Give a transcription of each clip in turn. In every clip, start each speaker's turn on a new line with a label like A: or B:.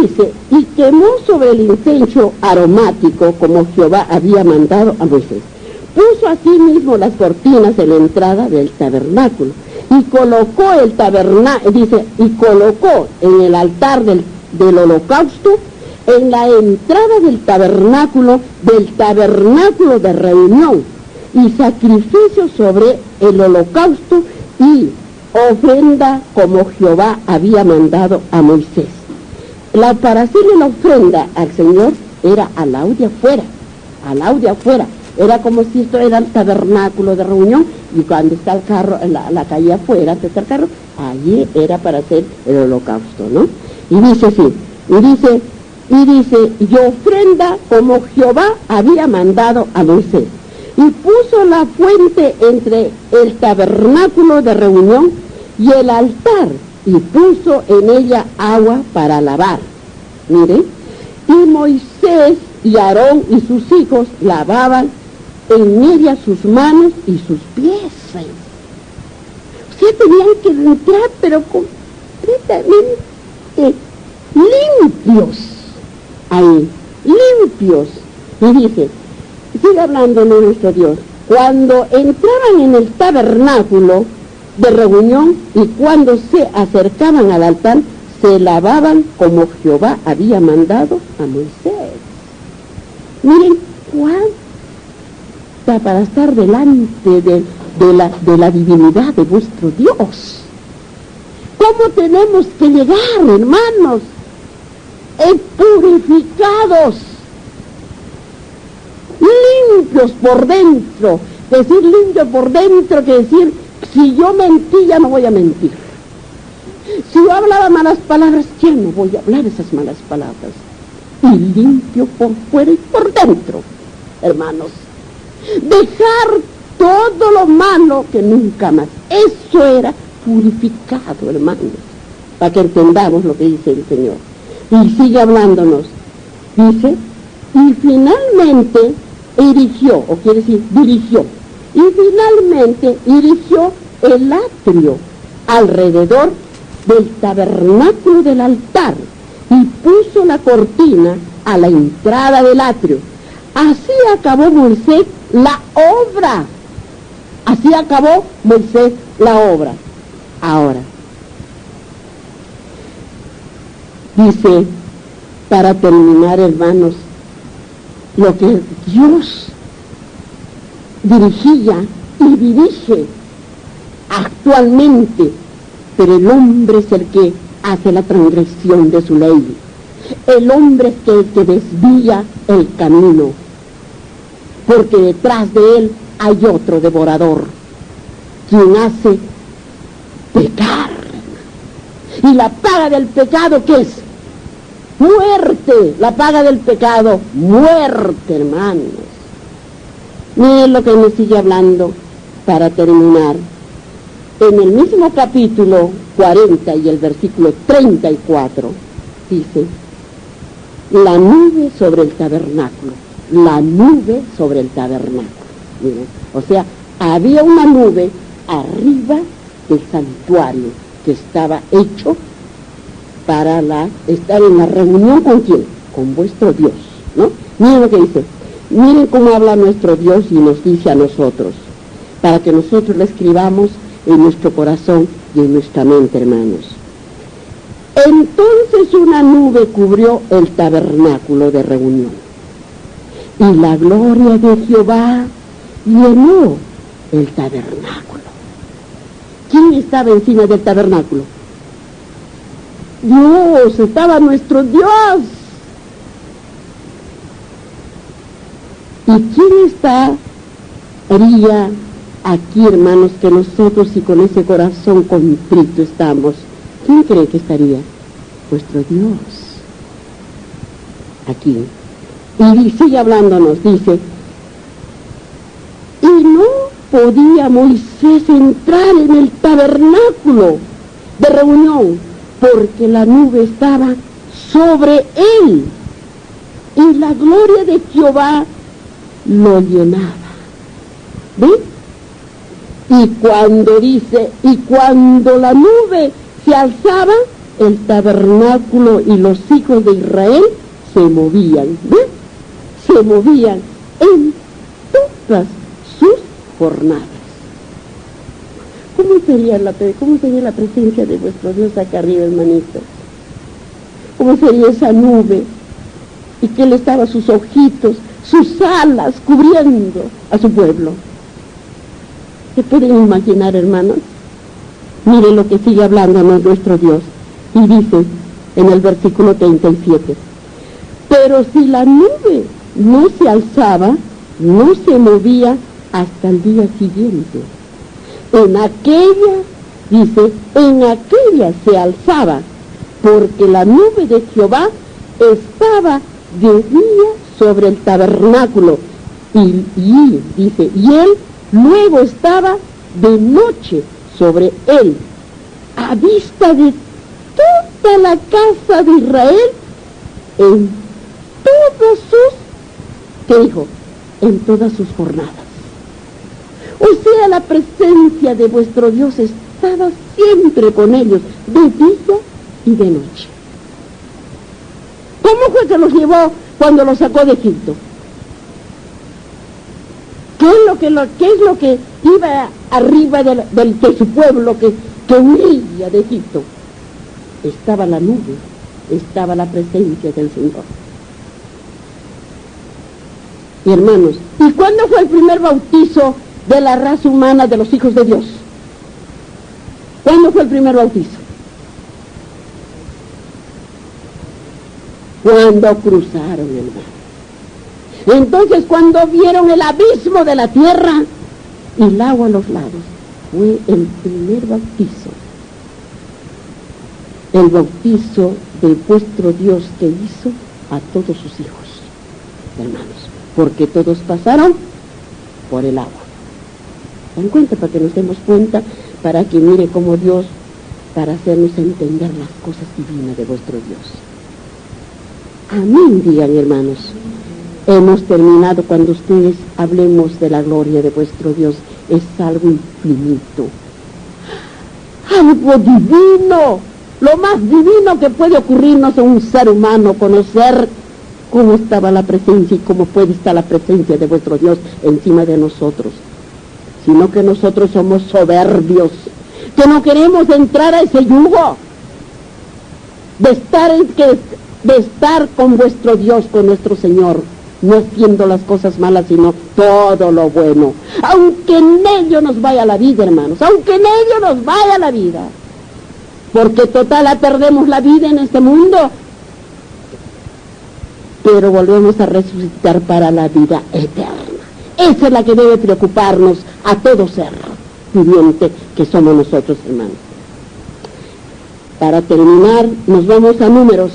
A: dice, y quemó sobre el incienso aromático como Jehová había mandado a Moisés. Puso asimismo las cortinas en la entrada del tabernáculo y colocó y colocó en el altar del holocausto, en la entrada del tabernáculo de reunión, y sacrificio sobre el holocausto y ofrenda como Jehová había mandado a Moisés. Para hacerle la ofrenda al Señor era al lado de afuera, era como si esto era el tabernáculo de reunión, y cuando está el carro, la calle afuera, antes está el carro, allí era para hacer el holocausto, ¿no? Y dice así, y dice, y ofrenda como Jehová había mandado a Moisés. Y puso la fuente entre el tabernáculo de reunión y el altar, y puso en ella agua para lavar. Mire, y Moisés y Aarón y sus hijos lavaban en ella sus manos y sus pies. O sea, tenían que entrar, pero completamente limpios. Ahí, limpios. Y dice, sigue hablando nuestro Dios, cuando entraban en el tabernáculo de reunión y cuando se acercaban al altar, se lavaban como Jehová había mandado a Moisés. Miren cuánta para estar delante de la divinidad de vuestro Dios. ¿Cómo tenemos que llegar, hermanos? Purificados, limpios por dentro. Decir limpio por dentro que decir, si yo mentí, ya no voy a mentir. Si yo hablaba malas palabras, ya no voy a hablar esas malas palabras. Y limpio por fuera y por dentro, hermanos. Dejar todo lo malo que nunca más. Eso era purificado, hermanos, para que entendamos lo que dice el Señor. Y sigue hablándonos. Dice, y finalmente dirigió y finalmente erigió el atrio alrededor del tabernáculo del altar y puso la cortina a la entrada del atrio. Así acabó Moisés la obra. Ahora, dice, para terminar, hermanos, lo que Dios dirigía y dirige actualmente, pero el hombre es el que hace la transgresión de su ley. El hombre es el que desvía el camino, porque detrás de él hay otro devorador, quien hace pecar. Y la paga del pecado, ¿qué es? Muerte. La paga del pecado, muerte, hermanos. Miren lo que me sigue hablando para terminar. En el mismo capítulo 40 y el versículo 34, dice, la nube sobre el tabernáculo. Miren, o sea, había una nube arriba del santuario que estaba hecho para estar en la reunión ¿con quién? Con vuestro Dios, ¿no? Miren lo que dice. Miren cómo habla nuestro Dios y nos dice a nosotros, para que nosotros lo escribamos en nuestro corazón y en nuestra mente, hermanos. Entonces una nube cubrió el tabernáculo de reunión, y la gloria de Jehová llenó el tabernáculo. ¿Quién estaba encima del tabernáculo? Dios, estaba nuestro Dios. ¿Y quién estaría aquí, hermanos, que nosotros y con ese corazón contrito estamos? ¿Quién cree que estaría? Vuestro Dios. Aquí. Y sigue hablándonos, dice, y no podía Moisés entrar en el tabernáculo de reunión, porque la nube estaba sobre él, y la gloria de Jehová lo llenaba. ¿Ven? Y cuando la nube se alzaba, el tabernáculo y los hijos de Israel se movían, ¿ves? Se movían en todas sus jornadas. ¿Cómo sería la presencia de vuestro Dios acá arriba, hermanitos? ¿Cómo sería esa nube? Y que Él estaba sus ojitos, sus alas cubriendo a su pueblo. ¿Se pueden imaginar, hermanos? Miren lo que sigue hablándonos nuestro Dios. Y dice en el versículo 37, pero si la nube no se alzaba, no se movía hasta el día siguiente. En aquella se alzaba, porque la nube de Jehová estaba de día sobre el tabernáculo, y él luego estaba de noche sobre él, a vista de toda la casa de Israel, en todas sus, ¿qué dijo? En todas sus jornadas. O sea, la presencia de vuestro Dios estaba siempre con ellos, de día y de noche. ¿Cómo fue que los llevó cuando los sacó de Egipto? ¿Qué es lo que iba arriba de su pueblo que huía de Egipto? Estaba la nube, estaba la presencia del Señor. Y hermanos, ¿y cuándo fue el primer bautizo de la raza humana de los hijos de Dios? ¿Cuándo fue el primer bautizo? Cuando cruzaron el mar. Entonces, cuando vieron el abismo de la tierra y el agua a los lados, fue el primer bautizo. El bautizo de vuestro Dios que hizo a todos sus hijos, hermanos, porque todos pasaron por el agua. Dan cuenta, para que nos demos cuenta, para que mire cómo Dios, para hacernos entender las cosas divinas de vuestro Dios. Amén, digan, hermanos. Hemos terminado. Cuando ustedes hablemos de la gloria de vuestro Dios, es algo infinito, algo divino, lo más divino que puede ocurrirnos a un ser humano, conocer cómo estaba la presencia y cómo puede estar la presencia de vuestro Dios encima de nosotros. Sino que nosotros somos soberbios, que no queremos entrar a ese yugo de estar con vuestro Dios, con nuestro Señor, no haciendo las cosas malas, sino todo lo bueno. Aunque en ello nos vaya la vida, hermanos, aunque en ello nos vaya la vida, porque total perdemos la vida en este mundo, pero volvemos a resucitar para la vida eterna. Esa es la que debe preocuparnos a todo ser viviente que somos nosotros, hermanos. Para terminar, nos vamos a Números,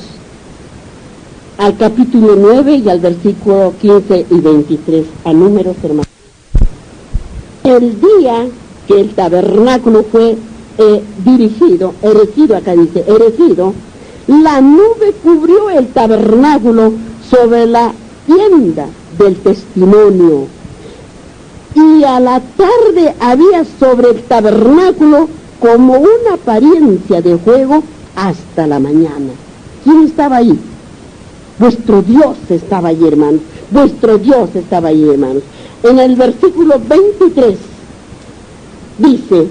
A: al capítulo 9 y al versículo 15 y 23, a Números, hermanos. El día que el tabernáculo fue erigido, la nube cubrió el tabernáculo sobre la tienda del testimonio, y a la tarde había sobre el tabernáculo como una apariencia de fuego hasta la mañana. ¿Quién estaba ahí? Vuestro Dios estaba allí, hermanos. Vuestro Dios estaba allí, hermanos. En el versículo 23 dice,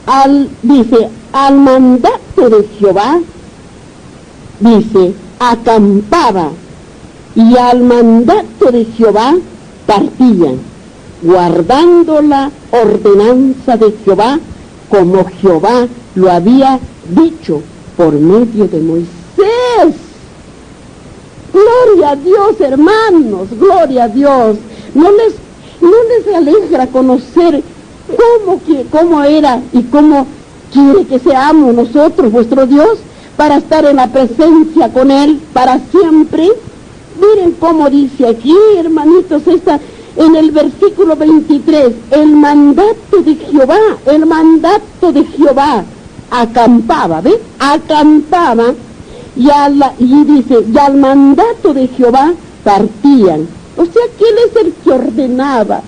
A: al mandato de Jehová, dice, acampaba, y al mandato de Jehová partían, guardando la ordenanza de Jehová, como Jehová lo había dicho por medio de Moisés. Gloria a Dios, hermanos, gloria a Dios. ¿No les alegra conocer cómo era y cómo quiere que seamos nosotros, vuestro Dios, para estar en la presencia con Él para siempre? Miren cómo dice aquí, hermanitos, en el versículo 23, el mandato de Jehová acampaba, ¿ves? Acampaba, y dice, y al mandato de Jehová partían. O sea que Él es el que ordenaba,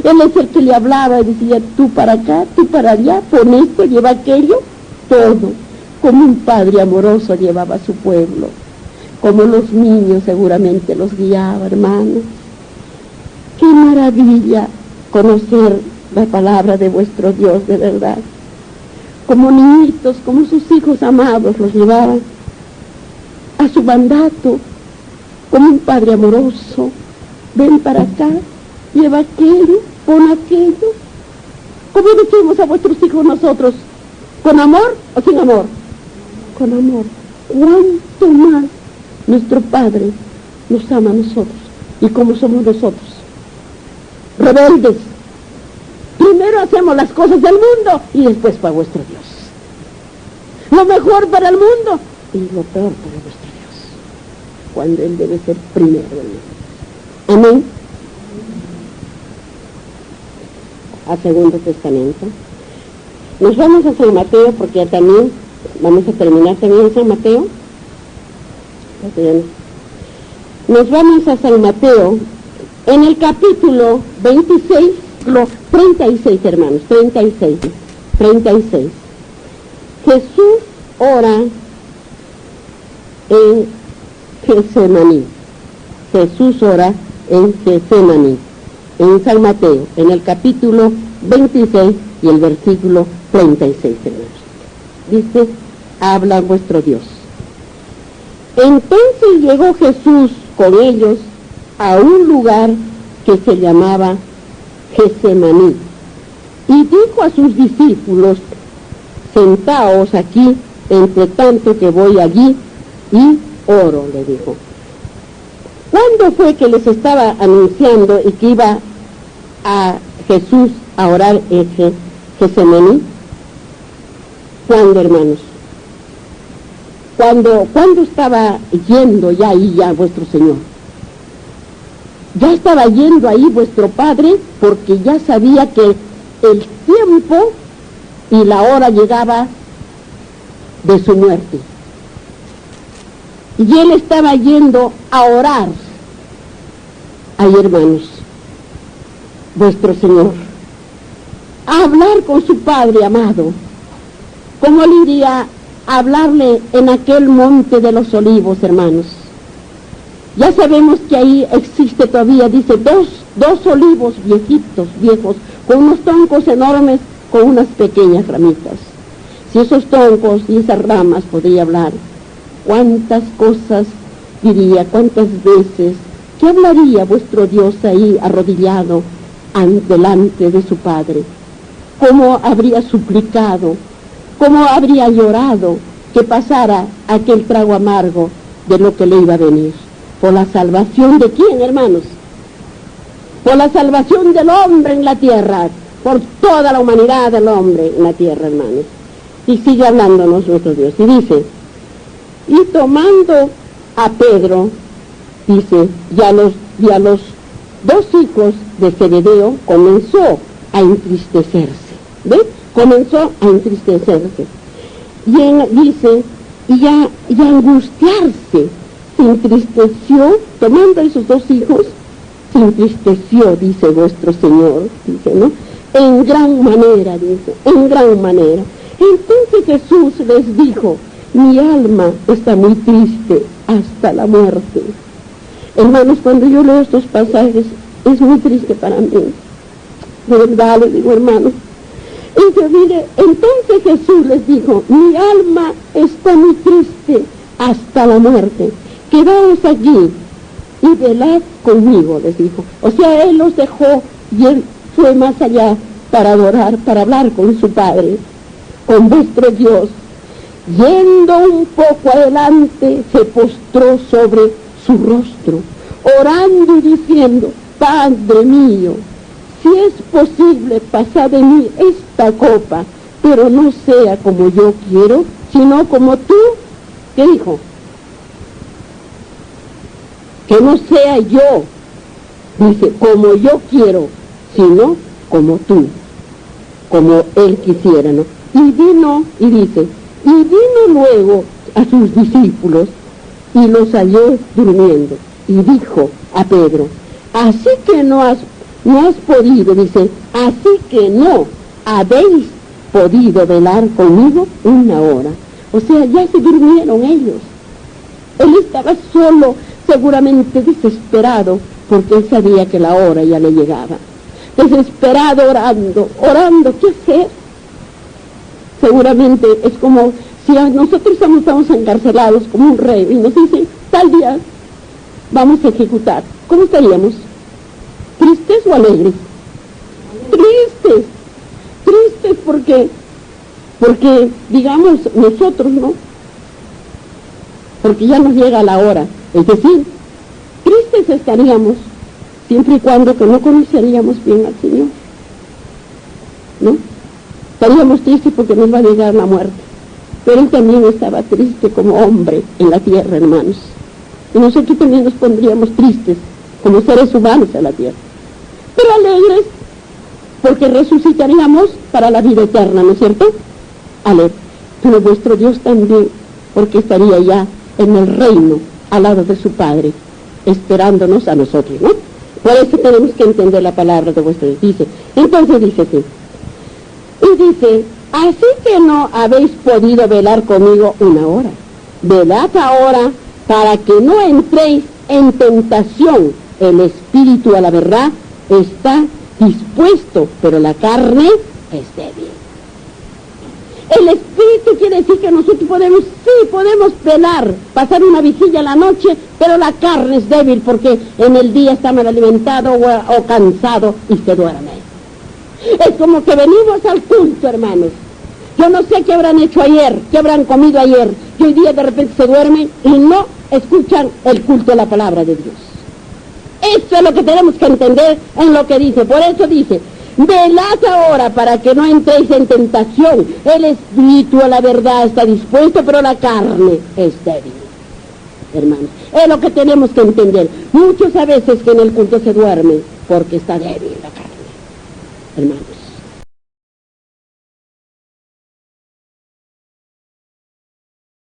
A: Él es el que le hablaba y decía, tú para acá, tú para allá, pon esto, lleva aquello, todo. como un padre amoroso llevaba a su pueblo, como los niños seguramente los guiaba, hermanos. ¡Qué maravilla conocer la palabra de vuestro Dios de verdad! Como niñitos, como sus hijos amados los llevaban a su mandato, como un padre amoroso. Ven para acá, lleva aquello, pon aquello. ¿Cómo decimos a vuestros hijos nosotros? ¿Con amor o sin amor? Con amor. ¿Cuánto más nuestro Padre nos ama a nosotros? ¿Y cómo somos nosotros? Rebeldes. Primero hacemos las cosas del mundo y después para vuestro Dios. Lo mejor para el mundo y lo peor para vuestro Dios. Cuando Él debe ser primero en el mundo. Amén. A Segundo Testamento. Nos vamos a San Mateo porque también vamos a terminar también en San Mateo. Nos vamos a San Mateo en el capítulo 26, 36 hermanos, 36. Jesús ora en Getsemaní. Jesús ora en Getsemaní. En San Mateo, en el capítulo 26 y el versículo 36, hermanos. Dice, habla vuestro Dios. Entonces llegó Jesús con ellos a un lugar que se llamaba Getsemaní, y dijo a sus discípulos, sentaos aquí, entre tanto que voy allí y oro, le dijo. ¿Cuándo fue que les estaba anunciando y que iba a Jesús a orar en Getsemaní? ¿Cuándo, hermanos? ¿Cuándo estaba yendo ya ahí ya vuestro Señor? Ya estaba yendo ahí vuestro Padre porque ya sabía que el tiempo y la hora llegaba de su muerte. Y Él estaba yendo a orar. Ay, hermanos, vuestro Señor, a hablar con su Padre amado. ¿Cómo le iría a hablarle en aquel monte de los olivos, hermanos? Ya sabemos que ahí existe todavía, dice, dos olivos viejos, con unos troncos enormes, con unas pequeñas ramitas. Si esos troncos y esas ramas podría hablar, ¿cuántas cosas diría, cuántas veces? ¿Qué hablaría vuestro Dios ahí arrodillado delante de su Padre? ¿Cómo habría suplicado? ¿Cómo habría llorado que pasara aquel trago amargo de lo que le iba a venir? ¿Por la salvación de quién, hermanos? Por la salvación del hombre en la tierra, por toda la humanidad del hombre en la tierra, hermanos. Y sigue hablándonos nuestro Dios, y dice, y tomando a Pedro, dice, y a los dos hijos de Zebedeo comenzó a entristecerse. ¿Ves? Comenzó a entristecerse. Dice, y a angustiarse. Se entristeció, tomando a esos dos hijos, se entristeció, dice vuestro Señor, dice, ¿no? En gran manera, dice, en gran manera. Entonces Jesús les dijo, mi alma está muy triste hasta la muerte. Hermanos, cuando yo leo estos pasajes, es muy triste para mí. De verdad, les digo, hermanos. Y mire, entonces Jesús les dijo, mi alma está muy triste hasta la muerte. Quedaos allí y velad conmigo, les dijo. O sea, Él los dejó y Él fue más allá para adorar, para hablar con su Padre, con vuestro Dios. Yendo un poco adelante, se postró sobre su rostro, orando y diciendo, Padre mío, si es posible, pasad de mí esta copa, pero no sea como yo quiero, sino como tú. ¿Qué dijo? Que no sea yo, dice, como yo quiero, sino como tú, como Él quisiera, ¿no? Y vino, y dice, y vino luego a sus discípulos, y los halló durmiendo, y dijo a Pedro, así que no has podido, dice, así que no habéis podido velar conmigo una hora. O sea, ya se durmieron ellos. Él estaba solo, seguramente desesperado, porque él sabía que la hora ya le llegaba. Desesperado, orando, ¿qué hacer? Seguramente es como si nosotros estamos encarcelados como un rey y nos dicen, tal día vamos a ejecutar. ¿Cómo estaríamos? ¿Tristes o alegres? Tristes porque digamos nosotros, ¿no? Porque ya nos llega la hora, es decir, tristes estaríamos siempre y cuando que no conoceríamos bien al Señor, ¿no? Estaríamos tristes porque nos va a llegar la muerte, pero Él también estaba triste como hombre en la tierra, hermanos, y nosotros también nos pondríamos tristes como seres humanos en la tierra, pero alegres porque resucitaríamos para la vida eterna, ¿no es cierto? Alegres, pero vuestro Dios también, porque estaría ya en el reino al lado de su Padre, esperándonos a nosotros, ¿no? Por eso tenemos que entender la palabra de vuestro Dios. Dice, entonces dice así, y dice, así que no habéis podido velar conmigo una hora, velad ahora para que no entréis en tentación. El espíritu a la verdad está dispuesto, pero la carne es débil. El espíritu quiere decir que nosotros podemos velar, pasar una vigilia a la noche, pero la carne es débil porque en el día está mal alimentado o cansado y se duerme. Es como que venimos al culto, hermanos. Yo no sé qué habrán hecho ayer, qué habrán comido ayer, que hoy día de repente se duermen y no escuchan el culto de la palabra de Dios. Eso es lo que tenemos que entender en lo que dice. Por eso dice, velad ahora para que no entréis en tentación. El espíritu a la verdad está dispuesto, pero la carne es débil. Hermanos, es lo que tenemos que entender. Muchos a veces que en el culto se duerme porque está débil la carne, hermanos.